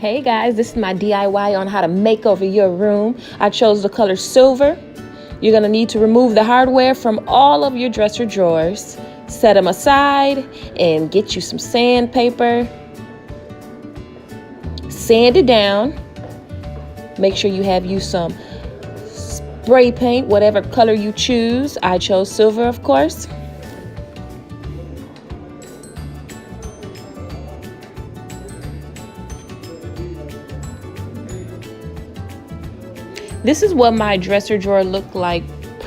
Hey guys, this is my DIY on how to make over your room. I chose the color silver. You're gonna need to remove the hardware from all of your dresser drawers. Set them aside and get you some sandpaper. Sand it down. Make sure you have some spray paint, whatever color you choose. I chose silver, of course. This is what my dresser drawer looked like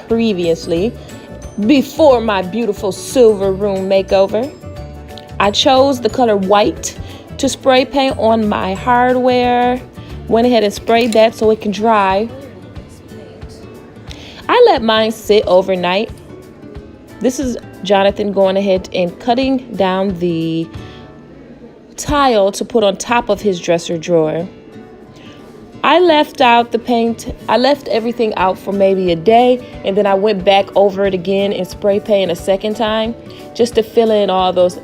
previously, before my beautiful silver room makeover. I chose the color white to spray paint on my hardware. Went ahead and sprayed that so it can dry. I let mine sit overnight. This is Jonathan going ahead and cutting down the tile to put on top of his dresser drawer. I left out the paint. I left everything out for maybe a day, and then I went back over it again and spray paint a second time just to fill in all those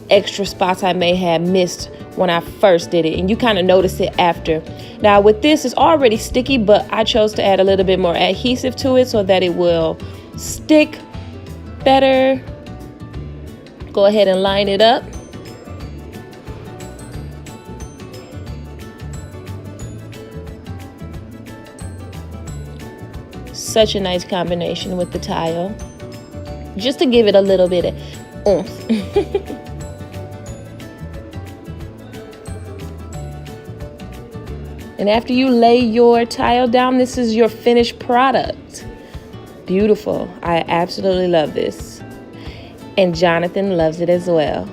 extra spots I may have missed when I first did it, and you kind of notice it after. Now with this, it's already sticky, but I chose to add a little bit more adhesive to it so that it will stick better. Go ahead and line it up. Such a nice combination with the tile, just to give it a little bit of oomph. And after you lay your tile down, this is your finished product. Beautiful. I absolutely love this. And Jonathan loves it as well.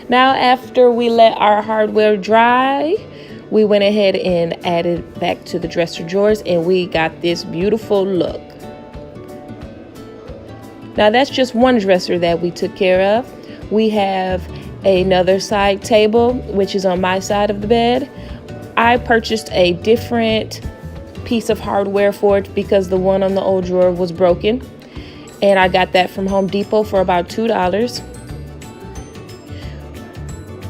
Now, after we let our hardware dry, we went ahead and added back to the dresser drawers, and we got this beautiful look. Now that's just one dresser that we took care of. We have another side table, which is on my side of the bed. I purchased a different piece of hardware for it because the one on the old drawer was broken, and I got that from Home Depot for about $2.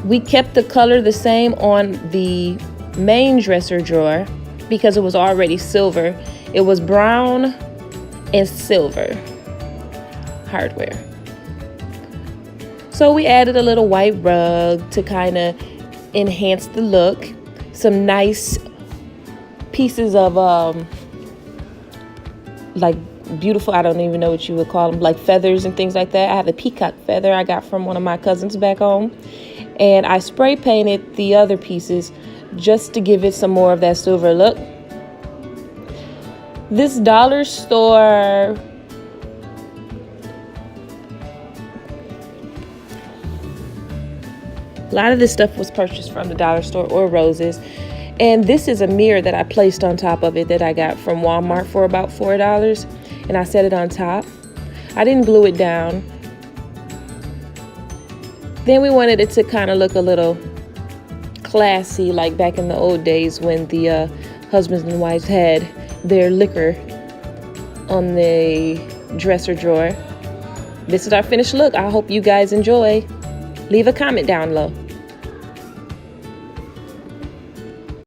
We kept the color the same on the main dresser drawer because it was already silver. It was brown and silver hardware. So we added a little white rug to kind of enhance the look. Some nice pieces of like beautiful, I don't even know what you would call them, like feathers and things like that. I have a peacock feather I got from one of my cousins back home, and I spray painted the other pieces just to give it some more of that silver look. This dollar store a lot of this stuff was purchased from the dollar store or Rose's. And this is a mirror that I placed on top of it that I got from Walmart for about $4. And I set it on top. I didn't glue it down. Then we wanted it to kind of look a little classy, like back in the old days when the husbands and wives had their liquor on the dresser drawer. This is our finished look. I hope you guys enjoy. Leave a comment down below.